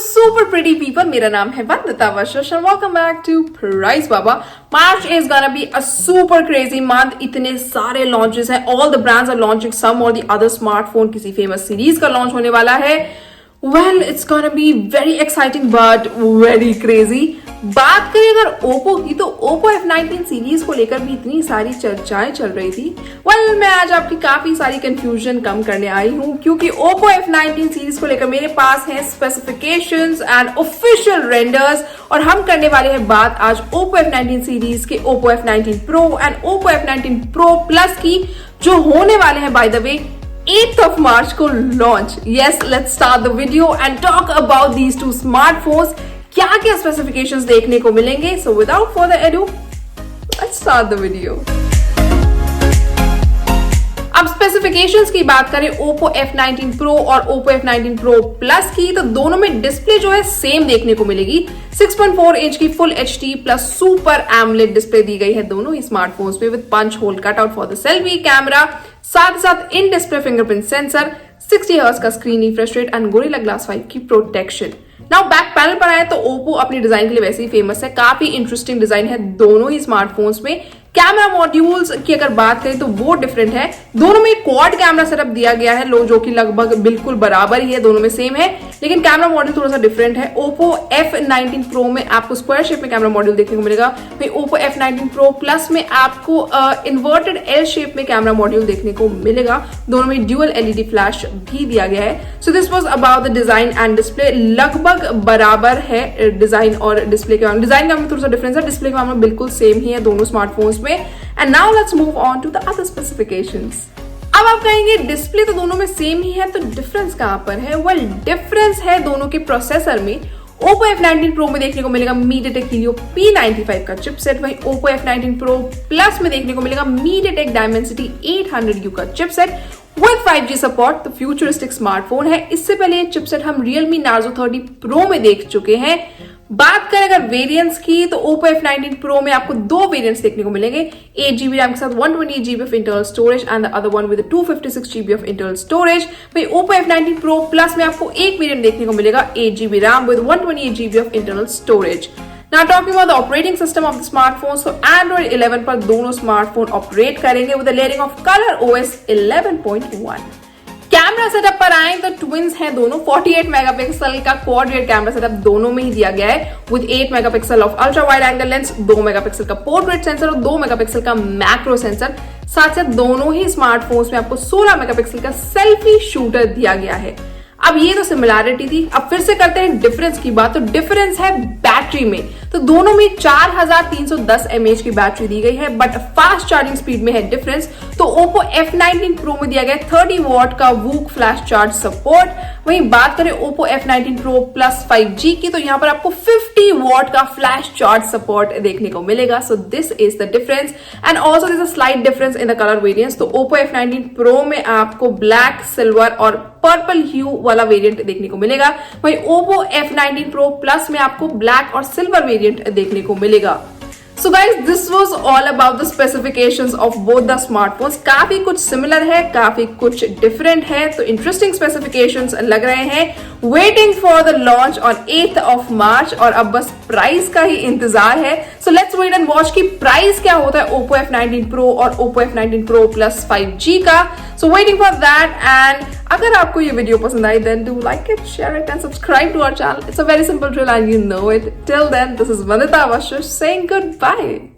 super pretty people. मेरा नाम है Vandita Vashishtha and welcome back to Pricebaba. March is gonna be a super crazy month. इतने सारे launches हैं. All the brands are launching some or the other smartphone. किसी famous series का launch होने वाला है. Well, it's gonna be very exciting but very crazy. बात करें अगर ओप्पो की तो ओप्पो F19 सीरीज को लेकर भी इतनी सारी चर्चाएं चल रही थी. Well, मैं आज आपकी काफी सारी कंफ्यूजन कम करने आई हूँ क्योंकि ओप्पो F19 सीरीज को लेकर मेरे पास है स्पेसिफिकेशंस एंड ऑफिशियल रेंडर्स और हम करने वाले हैं बात आज ओप्पो F19 सीरीज के Oppo F19 Pro and Oppo F19 Pro Plus की जो होने वाले हैं by the way 8th of March को launch. Yes, let's start the video and talk about these two smartphones. क्या क्या स्पेसिफिकेशंस देखने को मिलेंगे. So without further ado, let's start the video. अब स्पेसिफिकेशंस की बात करें ओप्पो F19 Pro और ओप्पो F19 Pro Plus की तो दोनों में डिस्प्ले जो है सेम देखने को मिलेगी. 6.4 इंच की full HD plus super AMOLED display दी गई है दोनों ही स्मार्टफोन्स में with punch hole cut out for the selfie camera. साथ साथ in display fingerprint sensor, 60 hertz का screen refresh rate and Gorilla Glass 5 की प्रोटेक्शन. नाउ बैक पैनल पर आए तो ओप्पो अपनी डिजाइन के लिए वैसे ही फेमस है. काफी इंटरेस्टिंग डिजाइन है दोनों ही स्मार्टफोन्स में. कैमरा मॉड्यूल्स की अगर बात करें तो वो डिफरेंट है. दोनों में क्वाड कैमरा सेटअप दिया गया है जो कि लगभग बिल्कुल बराबर ही है, दोनों में सेम है, लेकिन कैमरा मॉड्यूल थोड़ा सा डिफरेंट है. ओप्पो F19 Pro में आपको स्क्वायर शेप में कैमरा मॉड्यूल देखने को मिलेगा. वहीं ओप्पो F19 Pro Plus में आपको इन्वर्टेड एल शेप में कैमरा मॉड्यूल देखने को मिलेगा. दोनों में ड्यूअल LED फ्लैश भी दिया गया है. So this was about the design and display. लगभग बराबर है डिजाइन और डिस्प्ले के मामले. डिजाइन का थोड़ा सा डिफरेंस है, डिस्प्ले के मामले बिल्कुल सेम ही है दोनों स्मार्टफोन्स में. And now let's move on to the other specifications. अब आप कहेंगे डिस्प्ले तो दोनों में सेम ही है तो डिफरेंस कहां पर है. वेल, डिफरेंस है दोनों के प्रोसेसर में. ओप्पो F19 Pro में देखने को मिलेगा MediaTek Helio P95 का चिपसेट. वहीं ओप्पो F19 Pro Plus में देखने को मिलेगा MediaTek Dimensity 800U का चिपसेट विद 5G सपोर्ट. तो फ्यूचरिस्टिक स्मार्टफोन है. इससे पहले ये चिपसेट हम Realme Narzo 30 Pro में देख चुके हैं. बात करें अगर वेरिएंट्स की तो ओप्पो F19 Pro में आपको दो वेरिएंट्स देखने को मिलेंगे. 8GB रैम के साथ 128GB of internal storage and the other one with 256GB of internal storage. वहीं ओप्पो F19 Pro Plus में आपको एक वेरिएंट देखने को मिलेगा 8GB RAM with 128GB of internal storage. Now talking about the operating system of the smartphone, so Android 11 पर दोनों smartphone operate करेंगे with the layering of Color OS 11.1. Camera setup पर आए तो ट्विंस हैं दोनों. 48 मेगापिक्सल का क्वाड रियर कैमरा सेटअप दोनों में ही दिया गया है with 8 megapixel of ultra wide angle lens, 2 megapixel का पोर्ट्रेट सेंसर और 2 मेगापिक्सल का मैक्रो सेंसर. साथ साथ दोनों ही स्मार्टफोन्स में आपको 16 मेगापिक्सल का सेल्फी शूटर दिया गया है. अब ये तो सिमिलैरिटी थी. अब फिर से करते हैं डिफरेंस की बात. तो डिफरेंस है बैटरी में. तो दोनों में 4310 mAh की बैटरी दी गई है बट फास्ट चार्जिंग स्पीड में है डिफरेंस. तो ओप्पो F19 Pro में दिया गया 30 वॉट का वूक फ्लैश चार्ज सपोर्ट. वहीं बात करें Oppo F19 Pro Plus 5G की तो यहाँ पर आपको 50 वॉट का फ्लैश चार्ज सपोर्ट देखने को मिलेगा. So this is the difference and also this a slight difference in the colour variants. तो ओप्पो F19 Pro में आपको ब्लैक, सिल्वर और पर्पल ह्यू वाला वेरिएंट देखने को मिलेगा. वहीं ओप्पो F19 Pro Plus में आपको ब्लैक और सिल्वर वेरिएंट देखने को मिलेगा. So guys, this was all about the specifications of both the smartphones. काफी कुछ सिमिलर है, काफी कुछ डिफरेंट है. तो इंटरेस्टिंग स्पेसिफिकेशंस लग रहे हैं. Waiting for the launch on 8th of March और अब बस प्राइस का ही इंतजार है. So let's wait and watch की प्राइस क्या होता है ओप्पो F19 Pro और Oppo F19 Pro Plus 5G का. So waiting for that. And अगर आपको ये वीडियो पसंद आई then do like it, share it and subscribe to our channel. It's a very simple drill and you know it. Till then, this is Vandita Vashishtha saying goodbye.